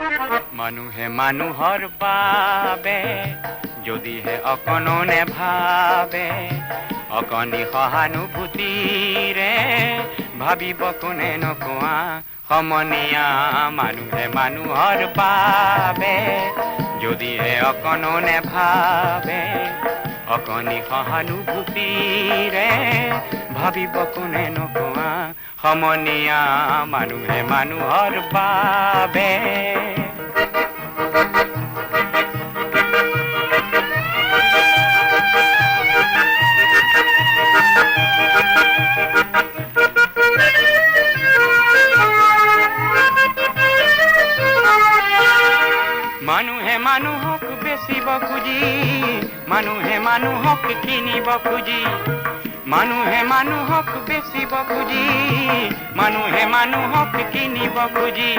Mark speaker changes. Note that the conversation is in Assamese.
Speaker 1: মানুহে মানুহৰ বাবে যদিহে অকণো নেভাবে, অকণি সহানুভূতিৰে ভাবিব কোনে নকোৱা সমনীয়া। মানুহে মানুহৰ বাবে যদিহে অকণো নেভাবে, অকণি সহানুভূতিৰে ভাবিব কোনে নকোৱা সমনীয়া। মানুহে মানুহৰ বাবে। মানুহে মানুহক বেচিব খুজি, মানুহে মানুহক কিনিব খুজি, মানুহে মানুহক বেচিব খুজি, মানুহে মানুহক কিনিব খুজি।